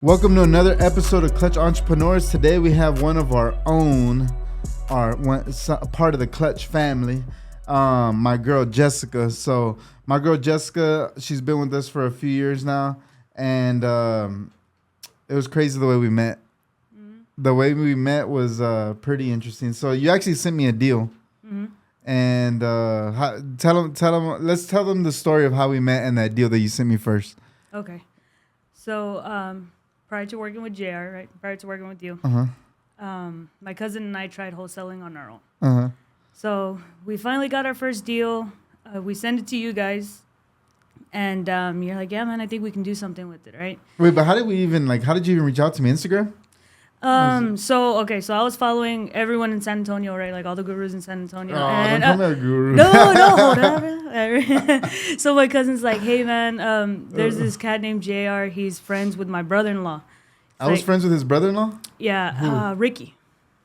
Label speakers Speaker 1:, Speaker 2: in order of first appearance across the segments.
Speaker 1: Welcome to another episode of Clutch Entrepreneurs. Today we have one of our own, part of the Clutch family, my girl Jessica. So my girl Jessica, she's been with us for a few years now, and it was crazy the way we met. Mm-hmm. The way we met was pretty interesting. So you actually sent me a deal, mm-hmm. and let's tell them the story of how we met and that deal that you sent me first.
Speaker 2: Okay, so prior to working with JR, right? Prior to working with you, my cousin and I tried wholesaling on our own. So we finally got our first deal. We sent it to you guys, and you're like, "Yeah, man, I think we can do something with it, right?"
Speaker 1: Wait, but how did you even reach out to me? Instagram?
Speaker 2: So I was following everyone in San Antonio, right? Like all the gurus in San Antonio.
Speaker 1: Oh, don't call me a guru.
Speaker 2: No, hold on. So my cousin's like, "Hey, man, there's this cat named JR. He's friends with my brother-in-law."
Speaker 1: I was friends with his brother-in-law?
Speaker 2: Yeah, Ricky.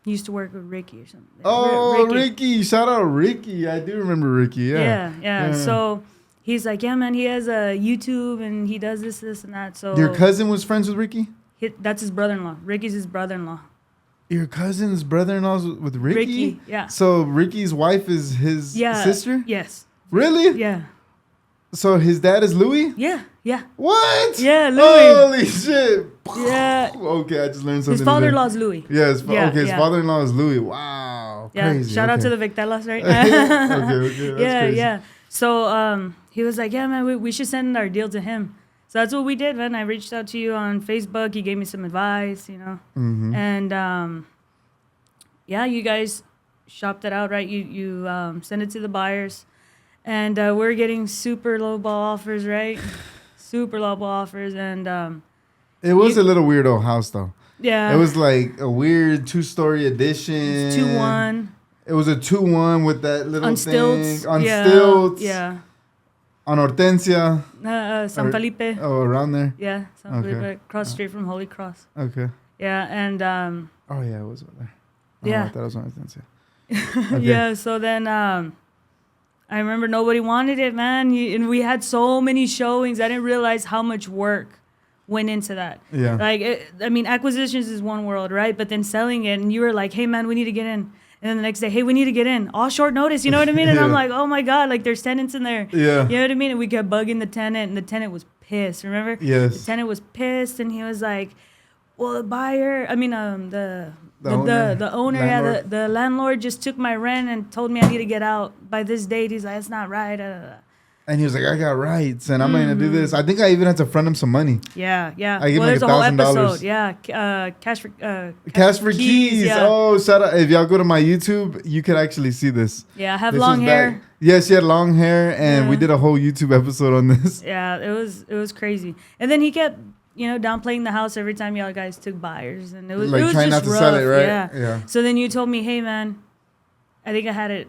Speaker 2: He used to work with Ricky or something.
Speaker 1: Oh, Ricky. Shout out Ricky. I do remember Ricky,
Speaker 2: yeah. So he's like, "Yeah, man, he has a YouTube and he does this, and that." So
Speaker 1: your cousin was friends with Ricky?
Speaker 2: That's his brother-in-law. Ricky's his brother-in-law.
Speaker 1: Your cousin's brother-in-law's with Ricky?
Speaker 2: Ricky, yeah.
Speaker 1: So Ricky's wife is his sister?
Speaker 2: Yes.
Speaker 1: Really?
Speaker 2: Yeah.
Speaker 1: So his dad is Louis?
Speaker 2: Yeah.
Speaker 1: What?
Speaker 2: Yeah, Louis.
Speaker 1: Holy shit.
Speaker 2: Yeah.
Speaker 1: Okay, I just learned something.
Speaker 2: His father-in-law's Louis.
Speaker 1: Yeah, his father-in-law is Louis. Wow.
Speaker 2: Yeah.
Speaker 1: Crazy.
Speaker 2: Shout out to the Victelas, right?
Speaker 1: Okay. That's crazy.
Speaker 2: Yeah. So he was like, "Yeah, man, we should send our deal to him." So that's what we did, man. I reached out to you on Facebook. You gave me some advice, Mm-hmm. And you guys shopped it out, right? You sent it to the buyers. And we're getting super low ball offers, right? Super low ball offers. And
Speaker 1: it was a little weirdo house, though.
Speaker 2: Yeah.
Speaker 1: It was like a weird 2-story addition.
Speaker 2: It's 2-1.
Speaker 1: It was a 2-1 with that little
Speaker 2: on
Speaker 1: thing.
Speaker 2: Stilts.
Speaker 1: On stilts.
Speaker 2: Yeah.
Speaker 1: On Hortensia.
Speaker 2: San Felipe.
Speaker 1: Oh, around there?
Speaker 2: Yeah. San Felipe. Across street from Holy Cross.
Speaker 1: Okay.
Speaker 2: Yeah. And
Speaker 1: oh, yeah, it was over there.
Speaker 2: Yeah.
Speaker 1: I thought it was on Hortensia.
Speaker 2: Okay. Yeah. So then I remember nobody wanted it, man. And we had so many showings. I didn't realize how much work went into that.
Speaker 1: Yeah.
Speaker 2: Like, acquisitions is one world, right? But then selling it, and you were like, "Hey, man, we need to get in." And then the next day, "Hey, we need to get in." All short notice, you know what I mean? And I'm like, "Oh my God, like there's tenants in there."
Speaker 1: Yeah.
Speaker 2: You know what I mean? And we kept bugging the tenant, and the tenant was pissed, remember?
Speaker 1: Yes.
Speaker 2: The tenant was pissed, and he was like, "Well, the owner, the landlord just took my rent and told me I need to get out by this date." He's like, "It's not right."
Speaker 1: And he was like, "I got rights, and I'm going to do this." I think I even had to front him some money.
Speaker 2: Yeah.
Speaker 1: I gave him like $1,000.
Speaker 2: Yeah, cash
Speaker 1: for keys.
Speaker 2: Yeah.
Speaker 1: Oh, shout out! If y'all go to my YouTube, you can actually see this.
Speaker 2: Yeah, I have long hair.
Speaker 1: Yes, she had long hair, and we did a whole YouTube episode on this.
Speaker 2: Yeah, it was crazy. And then he kept, downplaying the house every time y'all guys took buyers, and it was
Speaker 1: like
Speaker 2: it was
Speaker 1: trying
Speaker 2: just
Speaker 1: not to
Speaker 2: rough.
Speaker 1: sell it, right?
Speaker 2: Yeah. So then you told me, "Hey, man, I think I had it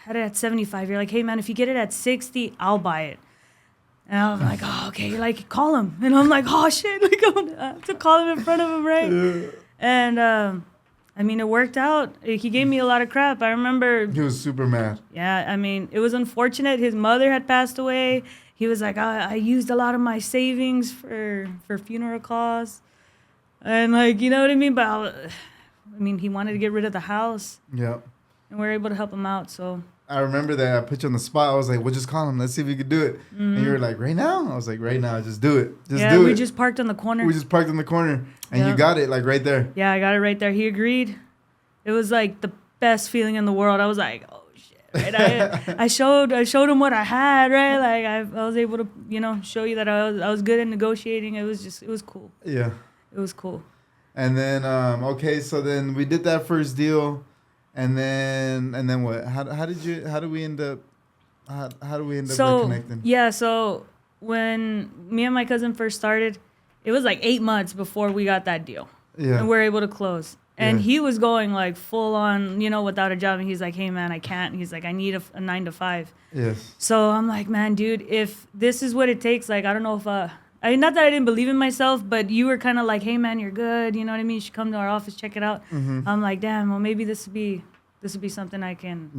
Speaker 2: at 75. You're like, "Hey, man, if you get it at 60, I'll buy it." And I was like, "Oh, okay." You're like, "Call him." And I'm like, "Oh, shit." Like, I have to call him in front of him, right? Yeah. And, it worked out. He gave me a lot of crap. I remember.
Speaker 1: He was super mad.
Speaker 2: Yeah, it was unfortunate. His mother had passed away. He was like, I used a lot of my savings for funeral costs. And, like, you know what I mean? But, he wanted to get rid of the house.
Speaker 1: Yeah.
Speaker 2: And we were able to help him out, so.
Speaker 1: I remember that. I put you on the spot. I was like, "We'll just call him. Let's see if we could do it." Mm-hmm. And you were like, "Right now?" I was like, "Right now. Just do it. Do it."
Speaker 2: We just parked on the corner.
Speaker 1: And you got it, like, right there.
Speaker 2: Yeah, I got it right there. He agreed. It was, like, the best feeling in the world. I was like, "Oh, shit." Right? I showed him what I had, right? Like, I was able to, show you that I was good at negotiating. It was cool.
Speaker 1: Yeah.
Speaker 2: It was cool.
Speaker 1: And then, so then we did that first deal. And then what? How do we end up reconnecting?
Speaker 2: Yeah, so when me and my cousin first started, it was like 8 months before we got that deal.
Speaker 1: Yeah.
Speaker 2: And we were able to close. And he was going like full on, without a job. And he's like, "Hey, man, I can't." He's like, "I need a 9 to 5.
Speaker 1: Yes.
Speaker 2: So I'm like, "Man, dude, if this is what it takes, like, I don't know if not that I didn't believe in myself, but you were kind of like, 'Hey, man, you're good. You know what I mean? You should come to our office, check it out.'" Mm-hmm. I'm like, "Damn, well, maybe this would be something I can,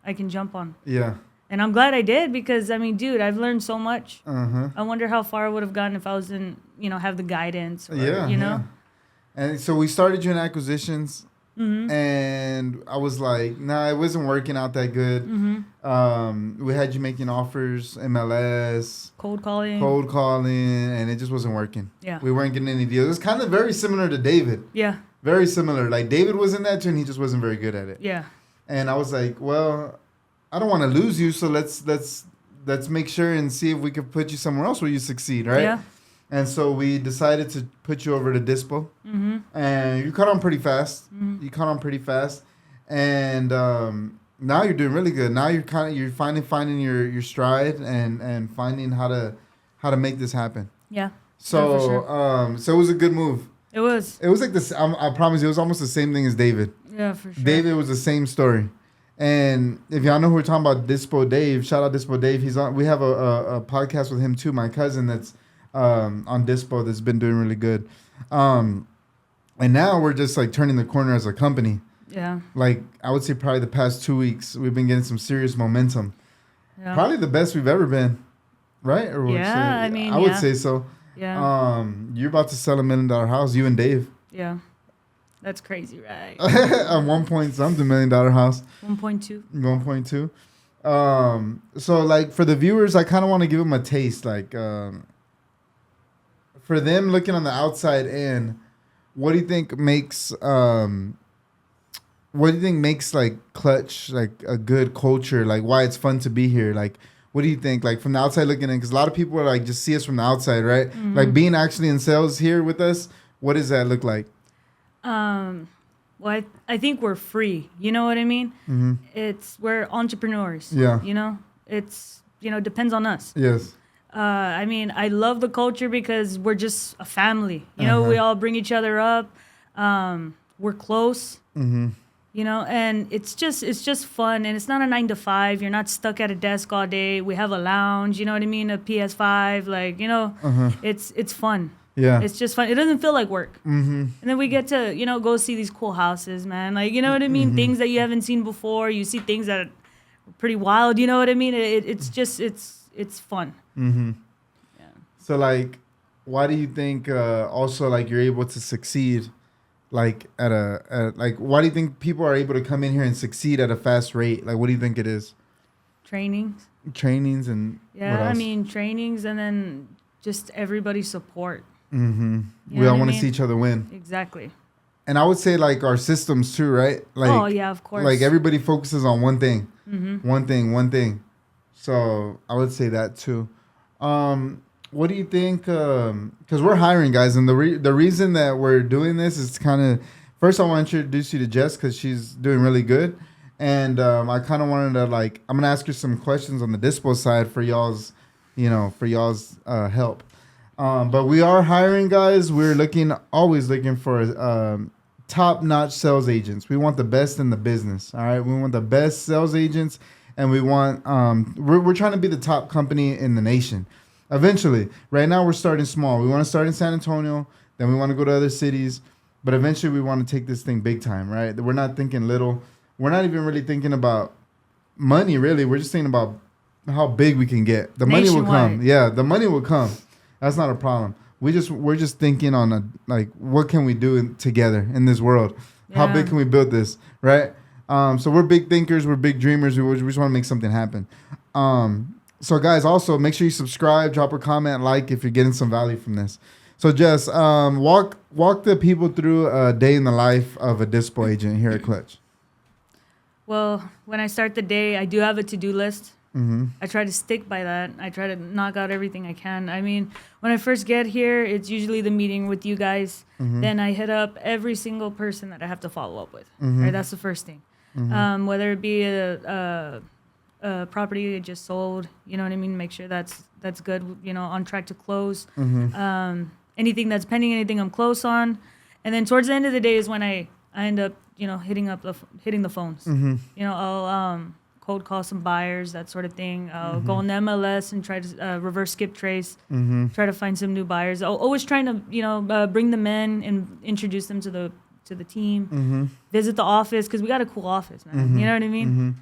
Speaker 2: I can jump on."
Speaker 1: Yeah.
Speaker 2: And I'm glad I did because, I mean, dude, I've learned so much.
Speaker 1: Uh-huh.
Speaker 2: I wonder how far I would have gotten if I was in, have the guidance. Or,
Speaker 1: Yeah. And so we started doing acquisitions, and I was like, nah, it wasn't working out that good. We had you making offers, MLS,
Speaker 2: cold calling,
Speaker 1: and it just wasn't working.
Speaker 2: Yeah.
Speaker 1: We weren't getting any deals. It was kind of very similar to David.
Speaker 2: Yeah.
Speaker 1: Very similar. Like, David was in that too, and he just wasn't very good at it.
Speaker 2: Yeah.
Speaker 1: And I was like, well, I don't want to lose you, so let's make sure and see if we could put you somewhere else where you succeed, right?
Speaker 2: Yeah.
Speaker 1: And so we decided to put you over to Dispo, and you caught on pretty fast. And now you're doing really good. Now you're finally finding your stride and finding how to make this happen.
Speaker 2: Yeah.
Speaker 1: So
Speaker 2: sure.
Speaker 1: So it was a good move.
Speaker 2: It was.
Speaker 1: It was like this. I promise you, it was almost the same thing as David.
Speaker 2: Yeah, for sure.
Speaker 1: David was the same story. And if y'all know who we're talking about, Dispo Dave, shout out Dispo Dave. He's on. We have a podcast with him too. My cousin that's on Dispo that's been doing really good. And now we're just like turning the corner as a company.
Speaker 2: Yeah.
Speaker 1: Like, I would say probably the past 2 weeks, we've been getting some serious momentum.
Speaker 2: Yeah.
Speaker 1: Probably the best we've ever been, right? Or
Speaker 2: yeah,
Speaker 1: I would say so.
Speaker 2: Yeah.
Speaker 1: You're about to sell $1 million house, you and Dave.
Speaker 2: Yeah. That's crazy, right?
Speaker 1: At 1 point something $1 million house.
Speaker 2: 1.2.
Speaker 1: 1.2. So like for the viewers, I kind of want to give them a taste. Like for them looking on the outside in, what do you think makes like Clutch like a good culture? Like why it's fun to be here? Like what do you think? Like from the outside looking in, because a lot of people are like just see us from the outside, right? Like being actually in sales here with us, what does that look like?
Speaker 2: Well, I think we're free. You know what I mean? We're entrepreneurs.
Speaker 1: Yeah.
Speaker 2: It's depends on us.
Speaker 1: Yes.
Speaker 2: I mean, I love the culture because we're just a family. We all bring each other up. We're close. And it's just fun, and it's not a 9 to 5. You're not stuck at a desk all day. We have a lounge. You know what I mean? A PS5. Like it's fun.
Speaker 1: Yeah.
Speaker 2: It's just fun. It doesn't feel like work. And then we get to, go see these cool houses, man. Like, you know what I mean? Things that you haven't seen before. You see things that are pretty wild. You know what I mean? It's just, it's fun. Yeah.
Speaker 1: So, like, why do you think also, like, you're able to succeed, like, why do you think people are able to come in here and succeed at a fast rate? Like, what do you think it is?
Speaker 2: Trainings
Speaker 1: and
Speaker 2: yeah, I mean, trainings and then just everybody's support.
Speaker 1: We all want to see each other win.
Speaker 2: Exactly.
Speaker 1: And I would say like our systems too, right? Like,
Speaker 2: oh yeah, of course.
Speaker 1: Like everybody focuses on one thing, one thing. So I would say that too. What do you think? Because we're hiring guys, and the reason that we're doing this is kind of first I want to introduce you to Jess because she's doing really good, and I kind of wanted to like I'm gonna ask her some questions on the dispo side for y'all's help. But we are hiring guys. We're always looking for top-notch sales agents. We want the best in the business. All right, we want the best sales agents, and we want we're trying to be the top company in the nation. Eventually, right now we're starting small. We want to start in San Antonio, then we want to go to other cities, but eventually we want to take this thing big time. Right? We're not thinking little. We're not even really thinking about money. Really, we're just thinking about how big we can get. The money will come. Yeah, the money will come. That's not a problem. We're just thinking on what can we do together in this world? Yeah. How big can we build this, right? So we're big thinkers, we're big dreamers. We just want to make something happen. So guys, also make sure you subscribe, drop a comment, like if you're getting some value from this. So Jess, walk the people through a day in the life of a dispo agent here at Clutch.
Speaker 2: Well, when I start the day, I do have a to-do list. I try to stick by that. I try to knock out everything I can. I mean, when I first get here, it's usually the meeting with you guys. Then I hit up every single person that I have to follow up with. Right, that's the first thing. Whether it be a property I just sold, you know what I mean. Make sure that's good. On track to close. Anything that's pending, anything I'm close on, and then towards the end of the day is when I end up hitting the phones. I'll cold call some buyers, that sort of thing. I'll go on the MLS and try to reverse skip trace, try to find some new buyers. Always trying to, bring them in and introduce them to the team. Visit the office because we got a cool office, man. You know what I mean?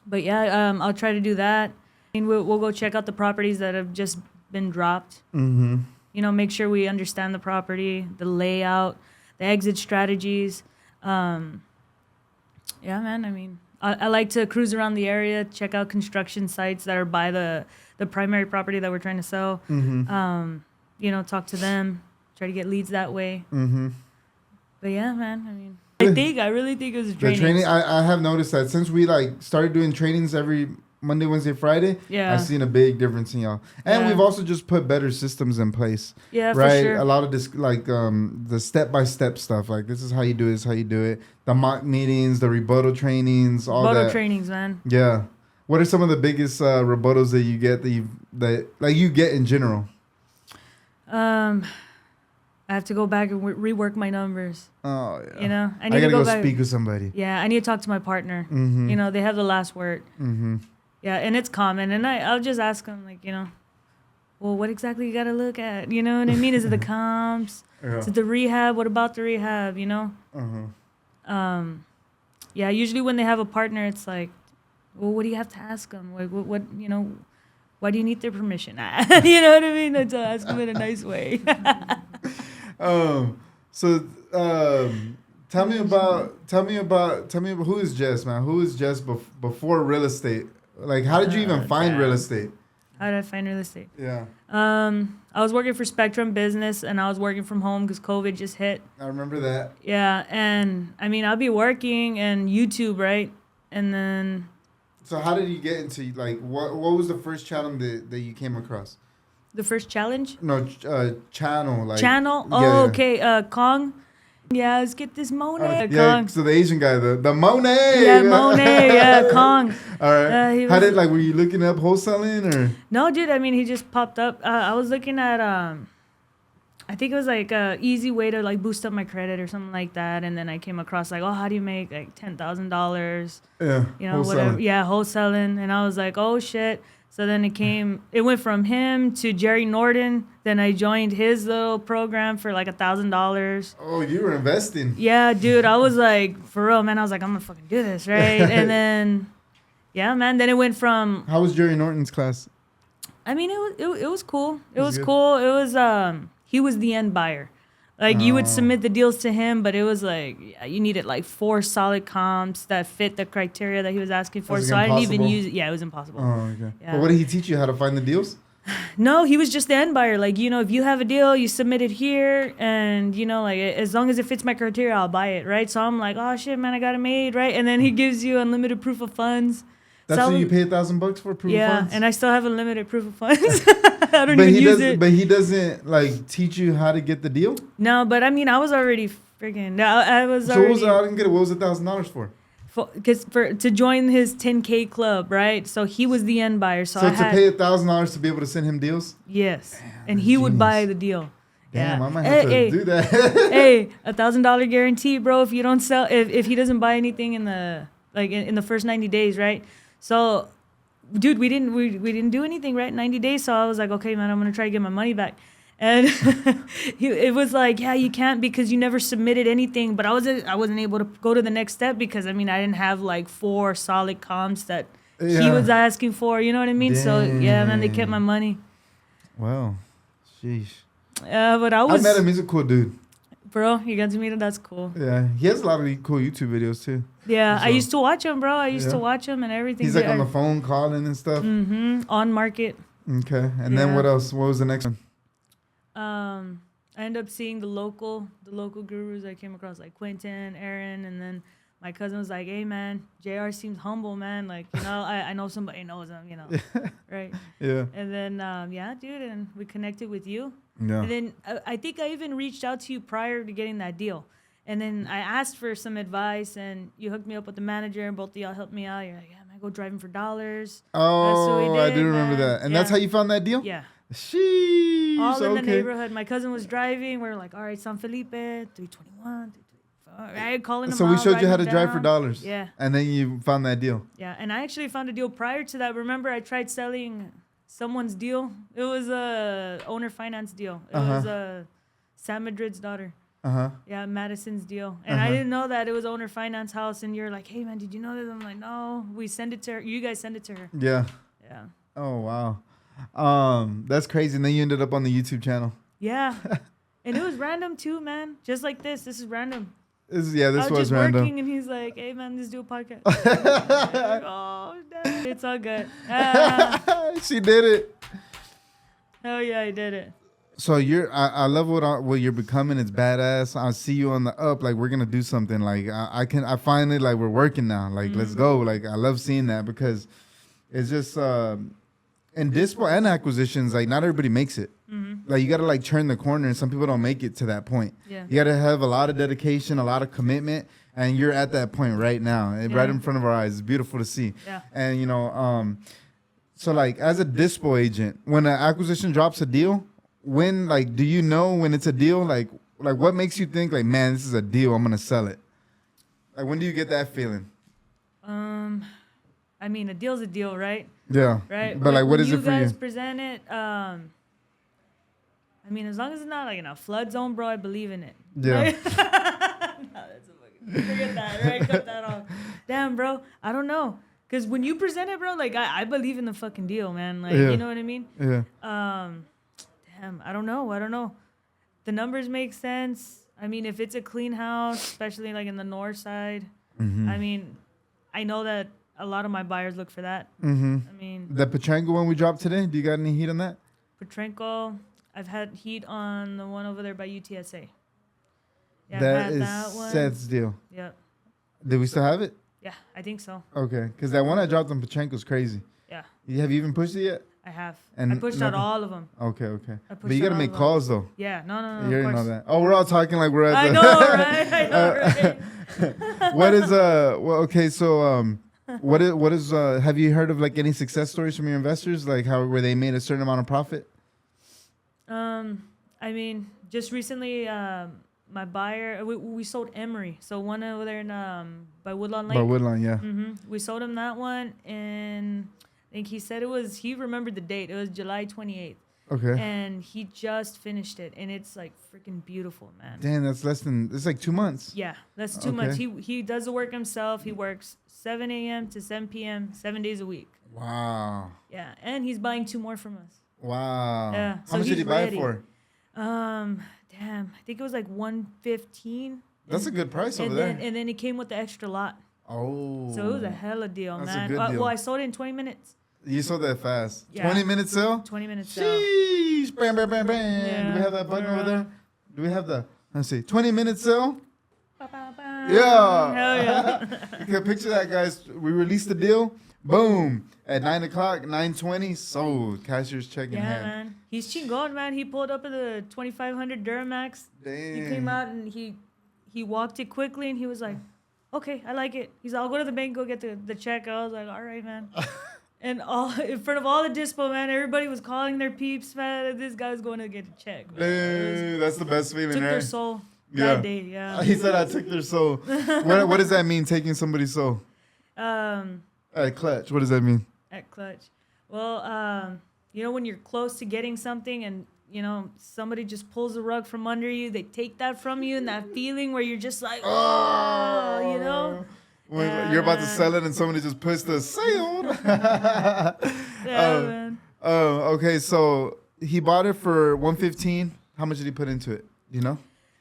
Speaker 2: But yeah, I'll try to do that. We'll go check out the properties that have just been dropped.
Speaker 1: Mm-hmm.
Speaker 2: You know, make sure we understand the property, the layout, the exit strategies. Yeah, man. I mean, I like to cruise around the area, check out construction sites that are by the primary property that we're trying to sell.
Speaker 1: Mm-hmm.
Speaker 2: You know, talk to them, try to get leads that way.
Speaker 1: Mm-hmm.
Speaker 2: But yeah, man. I mean, I really think it was
Speaker 1: The
Speaker 2: training.
Speaker 1: training, I have noticed that since we like started doing trainings every Monday, Wednesday, Friday,
Speaker 2: Yeah.
Speaker 1: I've seen a big difference in y'all. And
Speaker 2: Yeah.
Speaker 1: we've also just put better systems in place.
Speaker 2: Yeah,
Speaker 1: right?
Speaker 2: for sure.
Speaker 1: A lot of this, like the step-by-step stuff. Like, this is how you do it, this is how you do it. The mock meetings, the rebuttal trainings, all
Speaker 2: Photo
Speaker 1: that.
Speaker 2: trainings, man.
Speaker 1: Yeah. What are some of the biggest rebuttals that you get that you get in general?
Speaker 2: I have to go back and rework my numbers.
Speaker 1: Oh, yeah.
Speaker 2: You know,
Speaker 1: I gotta go
Speaker 2: back.
Speaker 1: speak with somebody.
Speaker 2: Yeah, I need to talk to my partner.
Speaker 1: Mm-hmm.
Speaker 2: You know, they have the last word.
Speaker 1: Mm-hmm.
Speaker 2: Yeah, and it's common. And I'll just ask them, like, you know, well, what exactly you got to look at? You know what I mean? Is it the comps?
Speaker 1: Yeah.
Speaker 2: Is it the rehab? What about the rehab, you know?
Speaker 1: Uh-huh.
Speaker 2: Yeah, usually when they have a partner, it's like, well, what do you have to ask them? Like, what you know, why do you need their permission? You know what I mean? That's ask them in a nice way.
Speaker 1: Tell me about who is Jess, man? Who is Jess before real estate? Like, how did you even find real estate?
Speaker 2: How did I find real estate?
Speaker 1: Yeah.
Speaker 2: I was working for Spectrum Business, and I was working from home because COVID just hit.
Speaker 1: I remember that.
Speaker 2: Yeah, and I mean, I'll be working and YouTube, right? And then...
Speaker 1: So how did you get into, like, what was the first channel that you came across?
Speaker 2: The first challenge?
Speaker 1: No, channel. Like,
Speaker 2: channel?
Speaker 1: Yeah,
Speaker 2: Oh,
Speaker 1: yeah.
Speaker 2: okay. Kong? Yeah, let's get this Monet.
Speaker 1: yeah,
Speaker 2: Kong.
Speaker 1: so the Asian guy, the Monet.
Speaker 2: Yeah, Monet. Yeah, Kong.
Speaker 1: All right.
Speaker 2: He
Speaker 1: How
Speaker 2: was-
Speaker 1: did, like, were you looking up wholesaling or?
Speaker 2: No, dude, I mean, he just popped up. I was looking at, I think it was like a easy way to like boost up my credit or something like that. And then I came across like, oh, how do you make like $10,000?
Speaker 1: Yeah.
Speaker 2: You know, whatever. Yeah, wholesaling. And I was like, oh shit. So then it went from him to Jerry Norton. Then I joined his little program for like $1,000.
Speaker 1: Oh, you were investing.
Speaker 2: Yeah, dude, I was like, for real, man. I was like, I'm gonna fucking do this, right? And then, yeah, man. Then it went from.
Speaker 1: How was Jerry Norton's class?
Speaker 2: I mean, it was cool. It
Speaker 1: Was
Speaker 2: was
Speaker 1: good?
Speaker 2: cool. It was he was the end buyer. Like you would
Speaker 1: Oh.
Speaker 2: submit the deals to him, but it was like you needed like 4 solid comps that fit the criteria that he was asking for.
Speaker 1: Was it
Speaker 2: So I didn't even
Speaker 1: impossible?
Speaker 2: use it. Yeah, it was impossible.
Speaker 1: Oh, okay.
Speaker 2: Yeah.
Speaker 1: But what did he teach you? How to find the deals?
Speaker 2: No, he was just the end buyer. Like, you know, if you have a deal, you submit it here, and you know, like as long as it fits my criteria, I'll buy it, right? So I'm like, oh shit, man, I got it made, right? And then he gives you unlimited proof of funds.
Speaker 1: That's
Speaker 2: Sell
Speaker 1: what you
Speaker 2: them-
Speaker 1: pay $1,000 for proof of
Speaker 2: Yeah,
Speaker 1: funds?
Speaker 2: and I still have unlimited proof of funds. I don't
Speaker 1: But
Speaker 2: even
Speaker 1: he
Speaker 2: use
Speaker 1: doesn't.
Speaker 2: it.
Speaker 1: But he doesn't like teach you how to get the deal.
Speaker 2: No, but I mean, I was already freaking. I was
Speaker 1: So what was
Speaker 2: already
Speaker 1: I didn't get it. What was $1,000 for?
Speaker 2: to join his 10K club, right? So he was the end buyer. So
Speaker 1: So
Speaker 2: I
Speaker 1: to
Speaker 2: had
Speaker 1: pay $1,000 to be able to send him deals.
Speaker 2: yes, and
Speaker 1: that's
Speaker 2: he would buy
Speaker 1: genius.
Speaker 2: the deal.
Speaker 1: Damn,
Speaker 2: Yeah.
Speaker 1: I might have to do that.
Speaker 2: Hey, $1,000 guarantee, bro. If you don't sell, if he doesn't buy anything in the in the first 90 days, right? So, dude, we didn't do anything, right? 90 days. So I was like, okay, man, I'm gonna try to get my money back. And it was like, yeah, you can't because you never submitted anything. But I wasn't able to go to the next step because I mean I didn't have like 4 solid comps that he
Speaker 1: Yeah.
Speaker 2: was asking for. You know what I mean? So yeah, man, they kept my money.
Speaker 1: Wow, sheesh.
Speaker 2: But I
Speaker 1: I
Speaker 2: was,
Speaker 1: met him. He's a cool dude.
Speaker 2: bro. You got to meet him. That's cool.
Speaker 1: Yeah, he has a lot of cool YouTube videos too.
Speaker 2: Yeah, I
Speaker 1: So-
Speaker 2: used to watch him, bro. I used to
Speaker 1: Yeah.
Speaker 2: watch him and everything.
Speaker 1: He's like on the phone calling and stuff.
Speaker 2: On market.
Speaker 1: Okay, and then
Speaker 2: Yeah.
Speaker 1: what else? What was the next one?
Speaker 2: I ended up seeing the local gurus I came across, like Quentin, Aaron, and then my cousin was like, "Hey, man, JR seems humble, man. Like, you know, I know somebody knows him, you know, right?"
Speaker 1: Yeah.
Speaker 2: And then, yeah, dude, and we connected with you.
Speaker 1: Yeah.
Speaker 2: And then I think I even reached out to you prior to getting that deal. And then I asked for some advice, and you hooked me up with the manager, and both of y'all helped me out. You're like, "Yeah, man, go driving for dollars."
Speaker 1: Oh,
Speaker 2: we
Speaker 1: I
Speaker 2: did,
Speaker 1: do remember
Speaker 2: man.
Speaker 1: that. And that's
Speaker 2: Yeah.
Speaker 1: how you found that deal?
Speaker 2: Yeah.
Speaker 1: Sheesh.
Speaker 2: All in the
Speaker 1: okay.
Speaker 2: neighborhood. My cousin was driving. We were like, all right, San Felipe, 321, 324. Right, calling him
Speaker 1: So we
Speaker 2: out,
Speaker 1: showed you how to
Speaker 2: writing
Speaker 1: drive for
Speaker 2: down.
Speaker 1: dollars.
Speaker 2: Yeah.
Speaker 1: And then you found that deal.
Speaker 2: Yeah. And I actually found a deal prior to that. Remember, I tried selling someone's deal. It was a owner finance deal. It was Sam Madrid's daughter. Yeah, Madison's deal. And I didn't know that it was owner finance house. And you're like, hey, man, did you know that? I'm like, no, we send it to her. You guys send it to her.
Speaker 1: Yeah.
Speaker 2: Yeah.
Speaker 1: Oh, wow. That's crazy. And then you ended up on the YouTube channel.
Speaker 2: Yeah. And it was random too, man. Just like this. This is random.
Speaker 1: This
Speaker 2: I was
Speaker 1: was
Speaker 2: just
Speaker 1: random.
Speaker 2: working and he's like, hey, man, let's do a podcast. Like, oh, damn. It's all good.
Speaker 1: She did it.
Speaker 2: Oh, yeah, I did it.
Speaker 1: So I love what you're becoming. It's badass. I see you on the up. Like, we're gonna do something. Like, I finally, like, we're working now. Like, let's go. Like, I love seeing that because it's just in dispo and acquisitions. Like, not everybody makes it. Like, you gotta like turn the corner, and some people don't make it to that point.
Speaker 2: Yeah.
Speaker 1: You gotta have a lot of dedication, a lot of commitment, and you're at that point right now, right in front of our eyes. It's beautiful to see.
Speaker 2: Yeah.
Speaker 1: And so like as a dispo agent, when an acquisition drops a deal. When, like, do you know when it's a deal? Like what makes you think, like, man, this is a deal, I'm going to sell it? Like, when do you get that feeling?
Speaker 2: I mean, a deal's a deal, right?
Speaker 1: Yeah.
Speaker 2: Right?
Speaker 1: But, like, what is it for you?
Speaker 2: You guys present it, I mean, as long as it's not, like, in a flood zone, bro, I believe in it.
Speaker 1: Yeah.
Speaker 2: Like, no, that's a fucking, forget that, right? Cut that off. Damn, bro, I don't know. Because when you present it, bro, like, I believe in the fucking deal, man. Like, you know what I mean?
Speaker 1: Yeah.
Speaker 2: I don't know. The numbers make sense. I mean, if it's a clean house, especially like in the north side, I mean, I know that a lot of my buyers look for that. I mean,
Speaker 1: the Petrango one we dropped today, do you got any heat on that?
Speaker 2: Petranco, I've had heat on the one over there by UTSA. Yeah,
Speaker 1: that
Speaker 2: I've had
Speaker 1: is
Speaker 2: that one.
Speaker 1: Seth's deal.
Speaker 2: Yep.
Speaker 1: Did we still have it?
Speaker 2: Yeah, I think so.
Speaker 1: Okay, because that one I dropped on Petranco's crazy.
Speaker 2: Yeah.
Speaker 1: Have you even pushed it yet?
Speaker 2: I have.
Speaker 1: And
Speaker 2: I pushed out
Speaker 1: nothing?
Speaker 2: all of them.
Speaker 1: Okay. But you got to make calls, though.
Speaker 2: Yeah, no.
Speaker 1: You already
Speaker 2: of course.
Speaker 1: know that. Oh, we're all talking like we're at
Speaker 2: I
Speaker 1: the...
Speaker 2: know, right?
Speaker 1: What is well, okay, so what is have you heard of like any success stories from your investors, like how where they made a certain amount of profit?
Speaker 2: I mean, just recently my buyer we sold Emory, so one over there in by Woodlawn Lake.
Speaker 1: By Woodlawn, yeah.
Speaker 2: We sold him that one, and I think he said he remembered the date. It was July 28th.
Speaker 1: Okay.
Speaker 2: And he just finished it, and it's like freaking beautiful, man.
Speaker 1: Damn, it's like 2 months.
Speaker 2: Yeah, that's 2 months. He does the work himself. He works 7 a.m. to 7 p.m. 7 days a week.
Speaker 1: Wow.
Speaker 2: Yeah, and he's buying 2 more from us.
Speaker 1: Wow.
Speaker 2: Yeah.
Speaker 1: How much did he buy it for?
Speaker 2: Damn, I think it was like $115.
Speaker 1: That's a good price over there.
Speaker 2: And then it came with the extra lot.
Speaker 1: Oh.
Speaker 2: So it was a hella deal,
Speaker 1: That's
Speaker 2: man.
Speaker 1: a good deal.
Speaker 2: Well, I sold it in 20 minutes.
Speaker 1: You sold that fast.
Speaker 2: Yeah.
Speaker 1: 20-minute sale?
Speaker 2: 20 minutes sale.
Speaker 1: Sheesh. Bam, bam, bam, bam.
Speaker 2: Yeah.
Speaker 1: Do we have that button over there? Do we have the, let's see, 20-minute sale?
Speaker 2: Ba, ba, ba.
Speaker 1: Yeah.
Speaker 2: Hell yeah.
Speaker 1: You can picture that, guys. We released the deal. Boom. At 9 o'clock, 9:20, sold. Cashier's check in
Speaker 2: Yeah,
Speaker 1: hand.
Speaker 2: man. He's chingon, man. He pulled up at the 2500 Duramax.
Speaker 1: Damn.
Speaker 2: He came out and he walked it quickly, and he was like, okay, I like it. He's like, I'll go to the bank, go get the check. I was like, all right, man. And all in front of all the dispo, man, everybody was calling their peeps, man. This guy's going to get a check.
Speaker 1: Damn, that's the best feeling,
Speaker 2: Took
Speaker 1: right?
Speaker 2: their soul
Speaker 1: Yeah.
Speaker 2: that day, yeah.
Speaker 1: He said I took their soul. What does that mean, taking somebody's soul? At Clutch, what does that mean?
Speaker 2: At Clutch. Well, when you're close to getting something and, somebody just pulls the rug from under you, they take that from you, and that feeling where you're just like,
Speaker 1: When you're about to sell it and somebody just puts the sale.
Speaker 2: Man.
Speaker 1: Okay, so he bought it for $115. How much did he put into it? Do you know?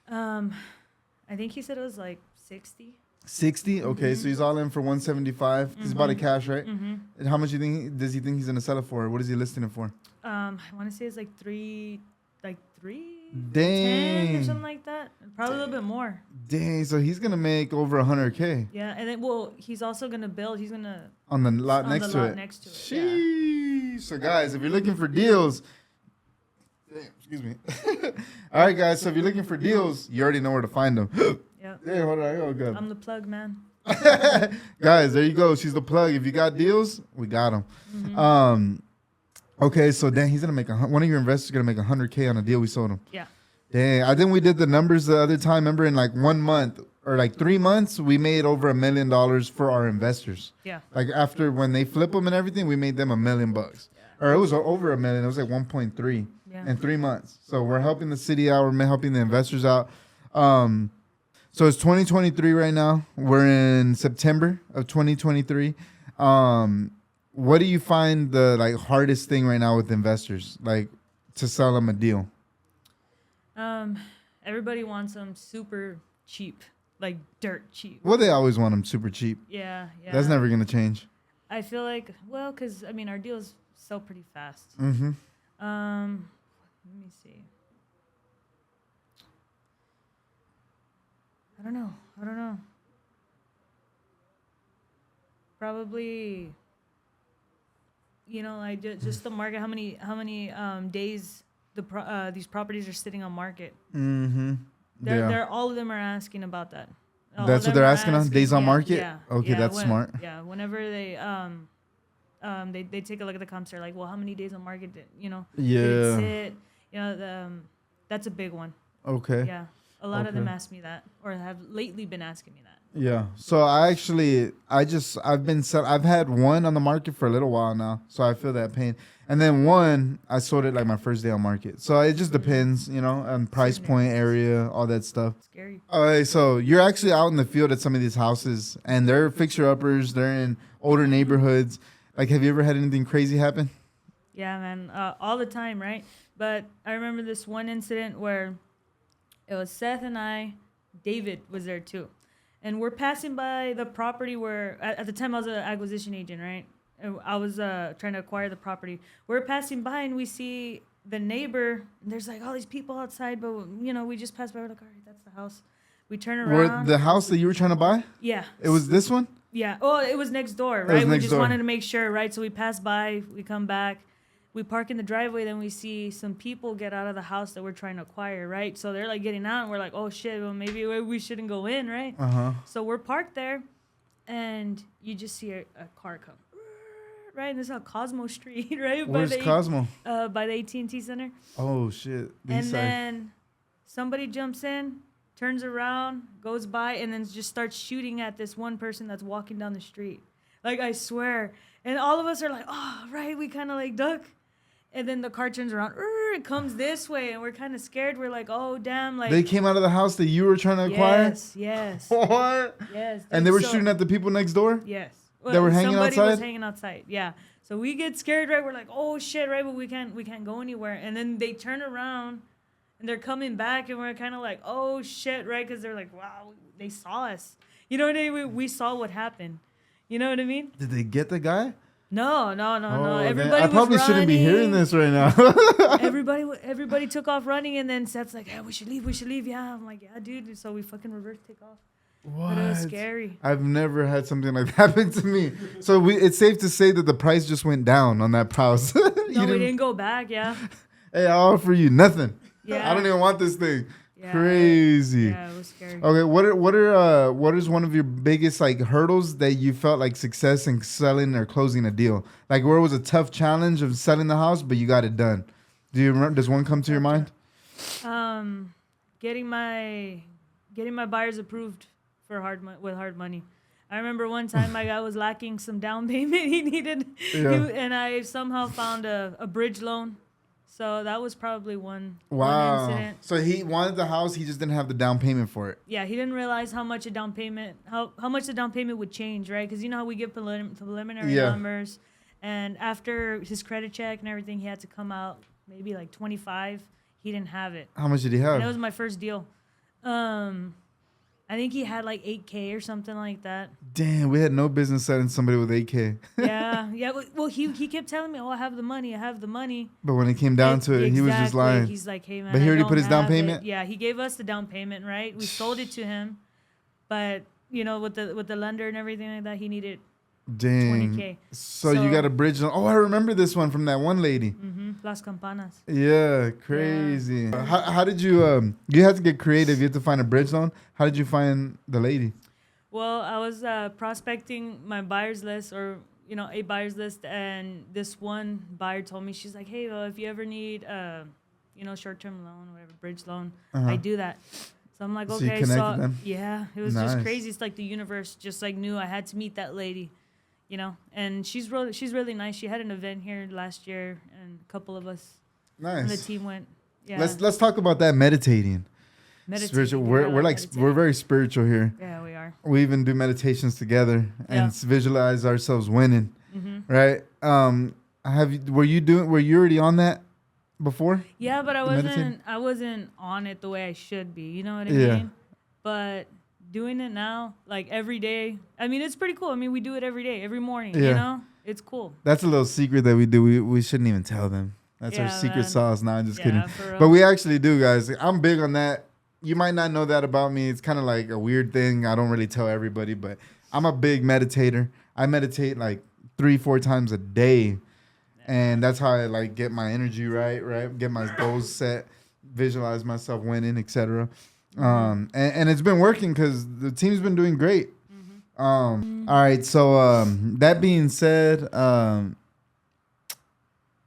Speaker 2: I think he said it was like 60.
Speaker 1: 60. Okay, so he's all in for 175. He's bought it cash, right? And how much does he think he's gonna sell it for? What is he listing it for?
Speaker 2: I want to say it's like three.
Speaker 1: Dang.
Speaker 2: 10 or something like that. Probably a little bit more.
Speaker 1: Dang, so he's gonna make over 100K.
Speaker 2: Yeah, and then he's also gonna build. He's gonna
Speaker 1: on the lot next to it.
Speaker 2: Yeah.
Speaker 1: So guys, if you're looking for deals, excuse me. All right, guys. So if you're looking for deals, you already know where to find them.
Speaker 2: Yep.
Speaker 1: Hey, hold on. Oh, good.
Speaker 2: I'm the plug, man.
Speaker 1: Guys, there you go. She's the plug. If you got deals, we got them. Okay, so then he's gonna make one of your investors gonna make 100K on a deal we sold him.
Speaker 2: Yeah.
Speaker 1: Dang, I think we did the numbers the other time. Remember, in like 1 month or like 3 months, we made over $1 million for our investors.
Speaker 2: Yeah.
Speaker 1: Like after when they flip them and everything, we made them $1 million. Yeah. Or it was over $1 million. It was like 1.3 in 3 months. So we're helping the city out. We're helping the investors out. So it's 2023 right now. We're in September of 2023. What do you find the like hardest thing right now with investors, like to sell them a deal?
Speaker 2: Everybody wants them super cheap, like dirt cheap.
Speaker 1: Well, they always want them super cheap.
Speaker 2: Yeah.
Speaker 1: That's never gonna change.
Speaker 2: I feel like, well, because, I mean, our deals sell pretty fast.
Speaker 1: Mm-hmm.
Speaker 2: Let me see. I don't know. Probably, like just the market, how many days these properties are sitting on market.
Speaker 1: Mm-hmm.
Speaker 2: They're all of them are asking about that.
Speaker 1: That's what they're asking on days on market.
Speaker 2: Yeah.
Speaker 1: Okay, that's smart.
Speaker 2: Yeah, whenever they take a look at the comps, they're like, well, how many days on market did
Speaker 1: Yeah.
Speaker 2: it sit? That's a big one.
Speaker 1: Okay.
Speaker 2: Yeah, a lot of them ask me that, or have lately been asking me that.
Speaker 1: Yeah. So I've had one on the market for a little while now, so I feel that pain. And then one, I sold it like my first day on market. So it just depends, on price point, area, all that stuff.
Speaker 2: Scary.
Speaker 1: All right, so you're actually out in the field at some of these houses, and they're fixer-uppers. They're in older neighborhoods. Like, have you ever had anything crazy happen?
Speaker 2: Yeah, man, all the time, right? But I remember this one incident where it was Seth and I, David was there too. And we're passing by the property where, at the time I was an acquisition agent, right? I was trying to acquire the property. We're passing by and we see the neighbor. And there's like all these people outside, but we just passed by. We're like, all right, that's the house. We turn around.
Speaker 1: The house that you were trying to buy?
Speaker 2: Yeah.
Speaker 1: It was this one?
Speaker 2: Yeah. Oh, it was next door, right? We just
Speaker 1: door.
Speaker 2: wanted to make sure, right? So we pass by, we come back, we park in the driveway, then we see some people get out of the house that we're trying to acquire, right? So they're like getting out, and we're like, oh shit, well maybe we shouldn't go in, right? So we're parked there, and you just see a car come, right? And this is on Cosmo Street, right?
Speaker 1: Where's Cosmo?
Speaker 2: By the AT&T Center.
Speaker 1: Oh shit.
Speaker 2: Then somebody jumps in, turns around, goes by, and then just starts shooting at this one person that's walking down the street. Like, I swear. And all of us are like, oh, right, we kind of like duck. And then the car turns around, it comes this way, and we're kind of scared. We're like, oh, damn. Like,
Speaker 1: they came out of the house that you were trying to acquire?
Speaker 2: Yes.
Speaker 1: What?
Speaker 2: Yes. Dude,
Speaker 1: and they were shooting at the people next door?
Speaker 2: Yes.
Speaker 1: They were hanging outside?
Speaker 2: Somebody was hanging outside, yeah. So we get scared, right? We're like, oh, shit, right? But we can't go anywhere. And then they turn around, and they're coming back, and we're kind of like, oh, shit, right? Because they're like, wow, they saw us. You know what I mean? We saw what happened. You know what I mean?
Speaker 1: Did they get the guy?
Speaker 2: No. Everybody
Speaker 1: I probably
Speaker 2: was
Speaker 1: shouldn't be hearing this right now.
Speaker 2: everybody took off running, and then Seth's like, "Yeah, we should leave." Yeah, I'm like, "Yeah, dude." So we fucking reverse take off.
Speaker 1: What?
Speaker 2: But it was scary.
Speaker 1: I've never had something like that happen to me. So it's safe to say that the price just went down on that house.
Speaker 2: No, we didn't go back. Yeah.
Speaker 1: Hey, I'll offer you nothing.
Speaker 2: Yeah.
Speaker 1: I don't even want this thing.
Speaker 2: Yeah,
Speaker 1: Crazy.
Speaker 2: Yeah, it was scary.
Speaker 1: Okay, what is one of your biggest like hurdles that you felt like success in selling or closing a deal? Like where it was a tough challenge of selling the house, but you got it done. Do you remember? Does one come to your mind?
Speaker 2: Getting my buyers approved for with hard money. I remember one time my guy was lacking some down payment he needed, and I somehow found a bridge loan. So that was probably one incident.
Speaker 1: So he wanted the house, he just didn't have the down payment for it.
Speaker 2: Yeah, he didn't realize how much the down payment would change, right? Because you know how we give preliminary numbers, and after his credit check and everything, he had to come out maybe like 25. He didn't have it.
Speaker 1: How much did he have?
Speaker 2: And that was my first deal. I think he had like 8K or something like that.
Speaker 1: Damn, we had no business selling somebody with 8K.
Speaker 2: Yeah. Well, he kept telling me, "Oh, I have the money."
Speaker 1: But when it came down to it, he was just lying.
Speaker 2: He's like, "Hey, man."
Speaker 1: But he already put his down payment?
Speaker 2: Yeah, he gave us the down payment, right? We sold it to him, but with the lender and everything like that, he needed 20K.
Speaker 1: So you got a bridge loan. Oh, I remember this one from that one lady.
Speaker 2: Mm-hmm. Las Campanas.
Speaker 1: Yeah, crazy. Yeah. How did you you had to get creative. You had to find a bridge loan. How did you find the lady?
Speaker 2: Well, I was prospecting my buyers list, or a buyers list, and this one buyer told me, she's like, "Hey, well, if you ever need short-term loan or whatever, bridge loan, I do that." So I'm like,
Speaker 1: so
Speaker 2: okay,
Speaker 1: you connected them?
Speaker 2: Yeah, it was just crazy. It's like the universe just like knew I had to meet that lady. And she's really nice. She had an event here last year, and a couple of us on the team went. Yeah.
Speaker 1: Let's talk about that meditating. spiritual.
Speaker 2: Meditating,
Speaker 1: We're
Speaker 2: I
Speaker 1: we're
Speaker 2: like
Speaker 1: like we're very spiritual here.
Speaker 2: Yeah, we are.
Speaker 1: We even do meditations together and
Speaker 2: Yeah.
Speaker 1: visualize ourselves winning.
Speaker 2: Mm-hmm.
Speaker 1: Right? Were you already on that before?
Speaker 2: Yeah, but I
Speaker 1: Meditating?
Speaker 2: wasn't on it the way I should be. You know what I
Speaker 1: Yeah.
Speaker 2: mean? But doing it now, like every day, I mean, it's pretty cool. I mean, we do it every day, every morning.
Speaker 1: Yeah.
Speaker 2: You know, it's cool.
Speaker 1: That's a little secret that we do. We shouldn't even tell them. That's our
Speaker 2: Yeah,
Speaker 1: secret
Speaker 2: man.
Speaker 1: sauce. No, I'm just
Speaker 2: Yeah,
Speaker 1: kidding.
Speaker 2: for real.
Speaker 1: But we actually do, guys. I'm big on that. You might not know that about me. It's kind of like a weird thing. I don't really tell everybody, but I'm a big meditator. I meditate like 3-4 times a day. And that's how I like get my energy right? Get my goals set, visualize myself winning, etc. And it's been working because the team's been doing great. All right, so that being said,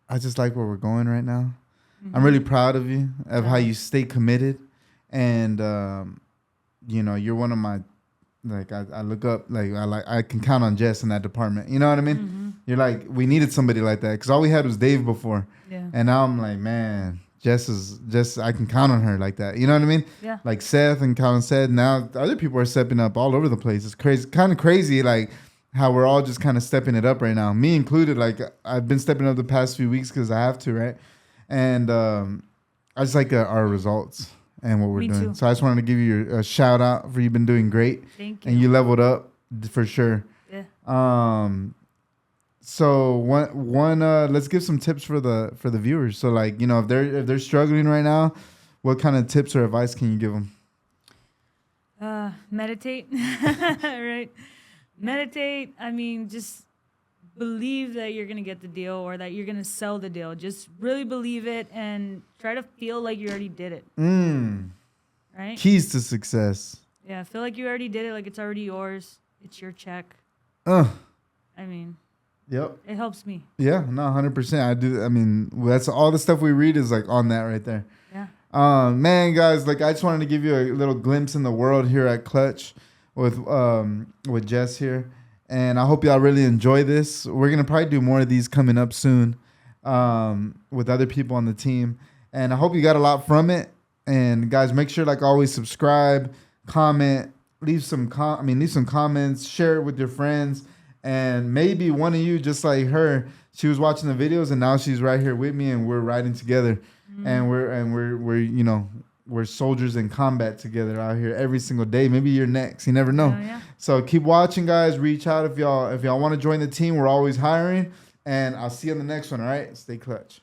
Speaker 1: I just like where we're going right now. I'm really proud of you, of how you stay committed, and you're one of my, like, I look up, like I can count on Jess in that department. You know what I mean? You're like, we needed somebody like that because all we had was Dave before, and now I'm like, man, Jess, I can count on her like that. You know what I mean?
Speaker 2: Yeah.
Speaker 1: Like Seth and Colin said, now other people are stepping up all over the place. It's crazy, kind of crazy, like how we're all just kind of stepping it up right now, me included. Like I've been stepping up the past few weeks because I have to, right? And I just like our results and what we're
Speaker 2: Me
Speaker 1: doing.
Speaker 2: too.
Speaker 1: So I just wanted to give you a shout out for you've been doing great.
Speaker 2: Thank you.
Speaker 1: And you leveled up for sure.
Speaker 2: Yeah.
Speaker 1: So one let's give some tips for the viewers. So like, if they're struggling right now, what kind of tips or advice can you give them?
Speaker 2: Meditate. Right. Meditate. I mean, just believe that you're going to get the deal or that you're going to sell the deal. Just really believe it and try to feel like you already did it. Right?
Speaker 1: Keys to success.
Speaker 2: Yeah, feel like you already did it, like it's already yours. It's your check.
Speaker 1: I
Speaker 2: mean,
Speaker 1: Yep.
Speaker 2: it helps me.
Speaker 1: Yeah, no, 100%. I do. I mean, that's all the stuff we read is like on that right there.
Speaker 2: Yeah.
Speaker 1: Man, guys, like I just wanted to give you a little glimpse in the world here at Clutch with Jess here. And I hope y'all really enjoy this. We're going to probably do more of these coming up soon with other people on the team. And I hope you got a lot from it. And guys, make sure, like always, subscribe, comment, leave some comments, share it with your friends. And maybe one of you, just like her, she was watching the videos and now she's right here with me and we're riding together. And we're soldiers in combat together out here every single day. Maybe you're next. You never know.
Speaker 2: Yeah.
Speaker 1: So keep watching, guys. Reach out if y'all want to join the team. We're always hiring. And I'll see you on the next one. All right. Stay clutch.